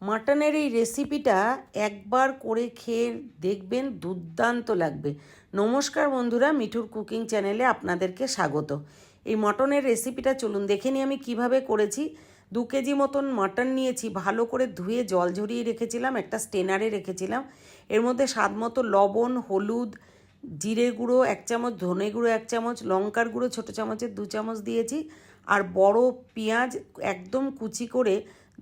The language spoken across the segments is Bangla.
মাটনের এই রেসিপিটা একবার করে খেয়ে দেখবেন, দুর্দান্ত লাগবে। নমস্কার বন্ধুরা, মিঠুর কুকিং চ্যানেলে আপনাদেরকে স্বাগত। এই মটনের রেসিপিটা চলুন দেখে নিই আমি কিভাবে করেছি। 2 কেজি মতন মাটন নিয়েছি, ভালো করে ধুয়ে জল ঝরিয়ে রেখেছিলাম, একটা স্টেনারে রেখেছিলাম। এর মধ্যে স্বাদ মতো লবণ, হলুদ, জিরে গুঁড়ো 1 চামচ, ধনে গুঁড়ো 1 চামচ, লঙ্কার গুঁড়ো ছোটো চামচের 2 চামচ দিয়েছি। আর বড় পেঁয়াজ একদম কুচি করে,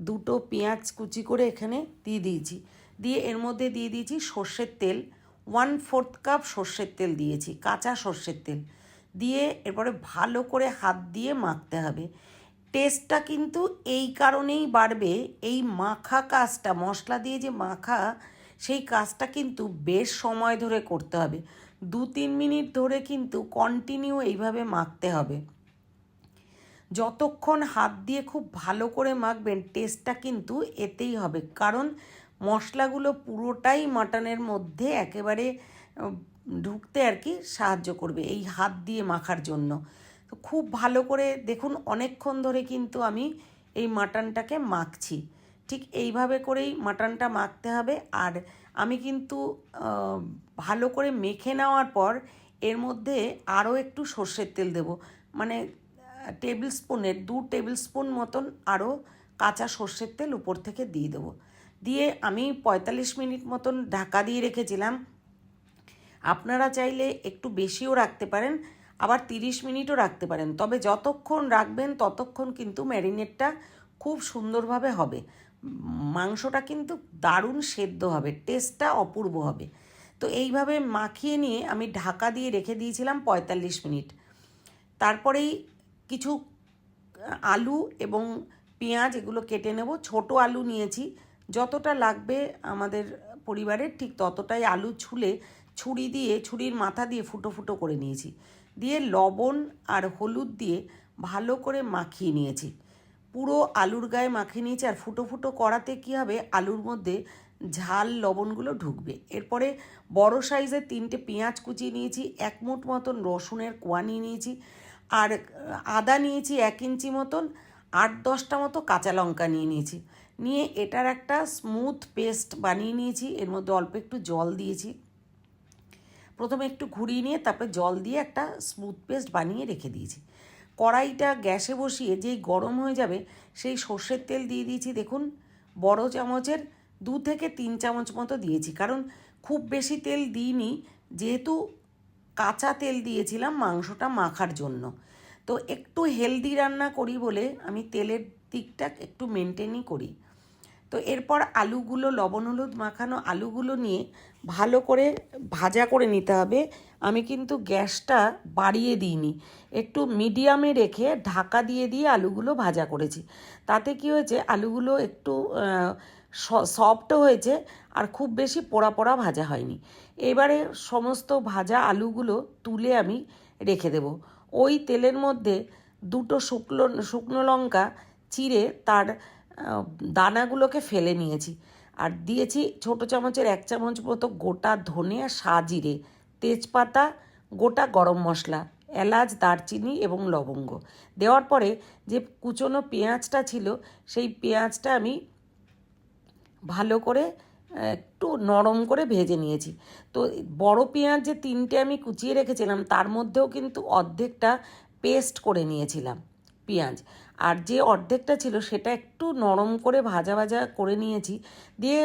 2টো পেঁয়াজ কুচি করে এখানে দিয়ে দিয়েছি। দিয়ে এর মধ্যে দিয়ে দিয়েছি সর্ষের তেল, 1/4 কাপ সর্ষের তেল দিয়েছি, কাঁচা সর্ষের তেল। দিয়ে এরপরে ভালো করে হাত দিয়ে মাখতে হবে। টেস্টটা কিন্তু এই কারণেই বাড়বে, এই মাখা কাজটা, মশলা দিয়ে যে মাখা, সেই কাজটা কিন্তু বেশ সময় ধরে করতে হবে। 2-3 মিনিট ধরে কিন্তু কন্টিনিউ এইভাবে মাখতে হবে। যতক্ষণ হাত দিয়ে খুব ভালো করে মাখবেন, টেস্টটা কিন্তু এতেই হবে, কারণ মশলাগুলো পুরোটাই মাটনের মধ্যে একেবারে ঢুকতে আর কি সাহায্য করবে এই হাত দিয়ে মাখার জন্য। তো খুব ভালো করে দেখুন, অনেকক্ষণ ধরে কিন্তু আমি এই মাটনটাকে মাখছি। ঠিক এইভাবে করেই মাটনটা মাখতে হবে। আর আমি কিন্তু ভালো করে মেখে নেওয়ার পর এর মধ্যে আরও একটু সর্ষের তেল দেবো, মানে দু টেবিল স্পুন মতন আরও কাঁচা সর্ষের তেল উপর থেকে দিয়ে দেবো। দিয়ে আমি 45 মিনিট মতন ঢাকা দিয়ে রেখেছিলাম। আপনারা চাইলে একটু বেশিও রাখতে পারেন, আবার 30 মিনিটও রাখতে পারেন। তবে যতক্ষণ রাখবেন ততক্ষণ কিন্তু ম্যারিনেটটা খুব সুন্দরভাবে হবে। মাংসটা কিন্তু দারুণ সেদ্ধ হবে, টেস্টটা অপূর্ব হবে। তো এইভাবে মাখিয়ে নিয়ে আমি ঢাকা দিয়ে রেখে দিয়েছিলাম 45 মিনিট। তারপরেই কিছু আলু এবং পেঁয়াজ এগুলো কেটে নেব। ছোট আলু নিয়েছি, যতটা লাগবে আমাদের পরিবারের ঠিক ততটাই আলু ছুরির মাথা দিয়ে ফুটো ফুটো করে নিয়েছি। দিয়ে লবণ আর হলুদ দিয়ে ভালো করে মাখিয়ে নিয়েছি, পুরো আলুর গায়ে মাখিয়ে নিয়েছি। আর ফুটো ফুটো করাতে কী হবে, আলুর মধ্যে ঝাল লবণগুলো ঢুকবে। এরপরে বড় সাইজের 3টে পেঁয়াজ কুচিয়ে নিয়েছি, 1 মুঠ মতন রসুনের কোয়া নিয়ে নিয়েছি, আর আদা নিয়েছি 1 ইঞ্চি মতন, 8-10টা মতো কাঁচা লঙ্কা নিয়ে নিয়েছি। নিয়ে এটার একটা স্মুথ পেস্ট বানিয়ে নিয়েছি। এর মধ্যে অল্প একটু জল দিয়েছি, প্রথমে একটু ঘুরিয়ে নিয়ে তারপরে জল দিয়ে একটা স্মুথ পেস্ট বানিয়ে রেখে দিয়েছি। কড়াইটা গ্যাসে বসিয়ে যেই গরম হয়ে যাবে, সেই সর্ষের তেল দিয়ে দিয়েছি। দেখুন, বড় চামচের 2 থেকে 3 চামচ মতো দিয়েছি, কারণ খুব বেশি তেল দিইনি, যেহেতু কাঁচা তেল দিয়েছিলাম মাংসটা মাখার জন্য। তো একটু হেলদি রান্না করি বলে আমি তেলের দিকটা একটু মেনটেনই করি। তো এরপর আলুগুলো, লবণ হলুদ মাখানো আলুগুলো নিয়ে ভালো করে ভাজা করে নিতে হবে। আমি কিন্তু গ্যাসটা বাড়িয়ে দিইনি, একটু মিডিয়ামে রেখে ঢাকা দিয়ে দিয়ে আলুগুলো ভাজা করেছি। তাতে কি হয়েছে, আলুগুলো একটু সফটও হয়েছে, আর খুব বেশি পোড়া পোড়া ভাজা হয়নি। এবারে সমস্ত ভাজা আলুগুলো তুলে আমি রেখে দেব। ওই তেলের মধ্যে 2টো শুকনো লঙ্কা চিড়ে তার দানাগুলোকে ফেলে নিয়েছি, আর দিয়েছি ছোটো চামচের 1 চামচ মতো গোটা ধনে আর সাজিরে, তেজপাতা, গোটা গরম মশলা, এলাচ, দারচিনি এবং লবঙ্গ দেওয়ার পরে যে কুচনো পেঁয়াজটা ছিল, সেই পেঁয়াজটা আমি ভালো করে একটু নরম করে ভেজে নিয়েছি। তো বড় পেঁয়াজ যে 3টে আমি কুচিয়ে রেখেছিলাম, তার মধ্যেও কিন্তু অর্ধেকটা পেস্ট করে নিয়েছিলাম পেঁয়াজ, আর যে অর্ধেকটা ছিল সেটা একটু নরম করে ভাজা ভাজা করে নিয়েছি। দিয়ে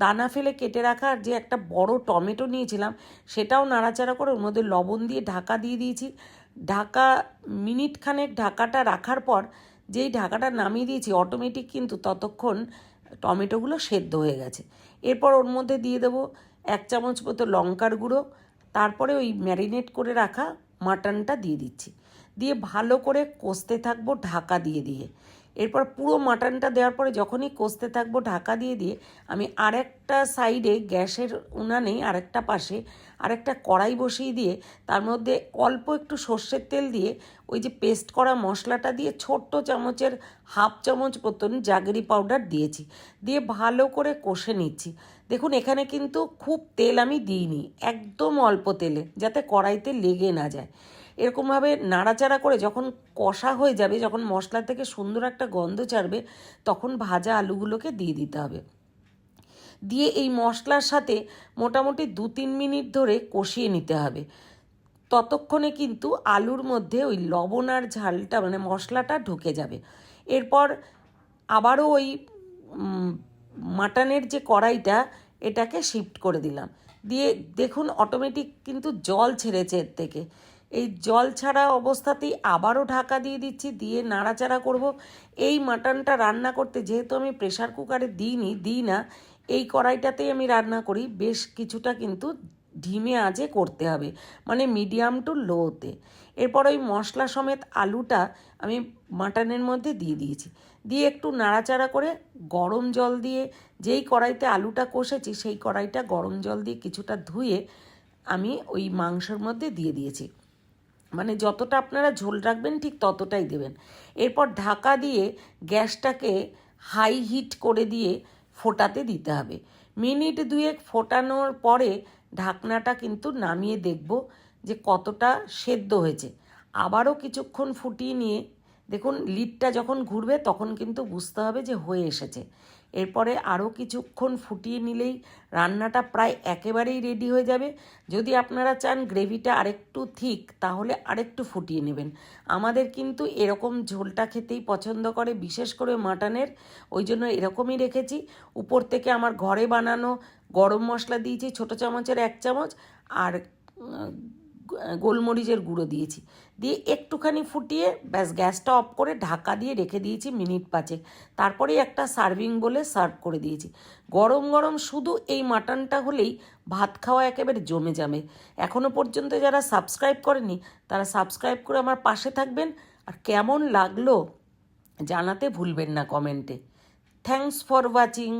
দানা ফেলে কেটে রাখা যে একটা বড় টমেটো নিয়েছিলাম, সেটাও নাড়াচাড়া করে ওর মধ্যে লবণ দিয়ে ঢাকা দিয়ে দিয়েছি। মিনিট খানেক ঢাকাটা রাখার পর যেই ঢাকাটা নামিয়ে দিয়েছি, অটোমেটিক কিন্তু ততক্ষণ টমেটোগুলো সেদ্ধ হয়ে গেছে। এরপর ওর মধ্যে দিয়ে দেবো 1 চামচ মতো লঙ্কার গুঁড়ো, তারপরে ওই ম্যারিনেট করে রাখা মাটনটা দিয়ে দিচ্ছি। দিয়ে ভালো করে কষতে থাকবো ঢাকা দিয়ে দিয়ে। এরপর পুরো মাটনটা দেওয়ার পরে যখনই কষতে থাকবো ঢাকা দিয়ে দিয়ে, আমি আরেকটা সাইডে গ্যাসের উনানে আরেকটা পাশে আরেকটা কড়াই বসিয়ে দিয়ে তার মধ্যে অল্প একটু সর্ষের তেল দিয়ে ওই যে পেস্ট করা মশলাটা দিয়ে ছোট্ট চামচের 1/2 চামচ মতন জাগরি পাউডার দিয়েছি। দিয়ে ভালো করে কষে নিচ্ছি। দেখুন, এখানে কিন্তু খুব তেল আমি দিইনি, একদম অল্প তেলে, যাতে কড়াইতে লেগে না যায়। এরকমভাবে নাড়াচাড়া করে যখন কষা হয়ে যাবে, যখন মশলা থেকে সুন্দর একটা গন্ধ ছাড়বে, তখন ভাজা আলুগুলোকে দিয়ে দিতে হবে। দিয়ে এই মশলার সাথে মোটামুটি 2-3 মিনিট ধরে কষিয়ে নিতে হবে। ততক্ষণে কিন্তু আলুর মধ্যে ওই লবণ আর ঝালটা মানে মশলাটা ঢুকে যাবে। এরপর আবারও ওই মাটনের যে কড়াইটা এটাকে শিফট করে দিলাম, দিয়ে দেখুন অটোমেটিক কিন্তু জল ছেড়েছে এর থেকে। এই জল ছাড়া অবস্থাতেই আবারও ঢাকা দিয়ে দিচ্ছি, দিয়ে নাড়াচাড়া করব। এই মাটনটা রান্না করতে যেহেতু আমি প্রেশার কুকারে দিই না, এই কড়াইটাতেই আমি রান্না করি, বেশ কিছুটা কিন্তু ধিমে আঁচে করতে হবে, মানে মিডিয়াম টু লোতে। এরপর ওই মশলা সমেত আলুটা আমি মাটনের মধ্যে দিয়ে দিয়েছি, দিয়ে একটু নাড়াচাড়া করে গরম জল দিয়ে, যেই কড়াইতে আলুটা কষেছি সেই কড়াইটা গরম জল দিয়ে কিছুটা ধুয়ে আমি ওই মাংসের মধ্যে দিয়ে দিয়েছি। মানে যতটা আপনারা ঝোল রাখবেন ঠিক ততটাই দেবেন। এরপর ঢাকা দিয়ে গ্যাসটাকে হাই হিট করে দিয়ে ফোটাতে দিতে হবে। মিনিট 2 ফোটানোর পরে ঢাকনাটা কিন্তু নামিয়ে দেখব যে কতটা সেদ্ধ হয়েছে। আবারও কিছুক্ষণ ফুটিয়ে নিয়ে দেখুন লিডটা যখন ঘুরবে তখন কিন্তু বুঝতে হবে যে হয়ে এসেছে। এরপরে আরও কিছুক্ষণ ফুটিয়ে নিলেই রান্নাটা প্রায় একেবারেই রেডি হয়ে যাবে। যদি আপনারা চান গ্রেভিটা আরেকটু থিক তাহলে আরেকটু ফুটিয়ে নেবেন। আমাদের কিন্তু এরকম ঝোলটা খেতেই পছন্দ করে, বিশেষ করে মাটনের, ওই জন্য এরকমই রেখেছি। উপর থেকে আমার ঘরে বানানো গরম মশলা দিয়েছি ছোটো চামচের 1 চামচ, আর গোলমরিচের গুঁড়ো দিয়েছি, দিয়ে একটুখানি ফুটিয়ে ব্যাস গ্যাসটা অফ করে ঢাকা দিয়ে রেখে দিয়েছি মিনিট 5। তারপরেই একটা সার্ভিং বলে সার্ভ করে দিয়েছি। গরম গরম শুধু এই মাটনটা হলেই ভাত খাওয়া একেবারে জমে যাবে। এখনও পর্যন্ত যারা সাবস্ক্রাইব করেনি তারা সাবস্ক্রাইব করে আমার পাশে থাকবেন, আর কেমন লাগলো জানাতে ভুলবেন না কমেন্টে। Thanks for watching.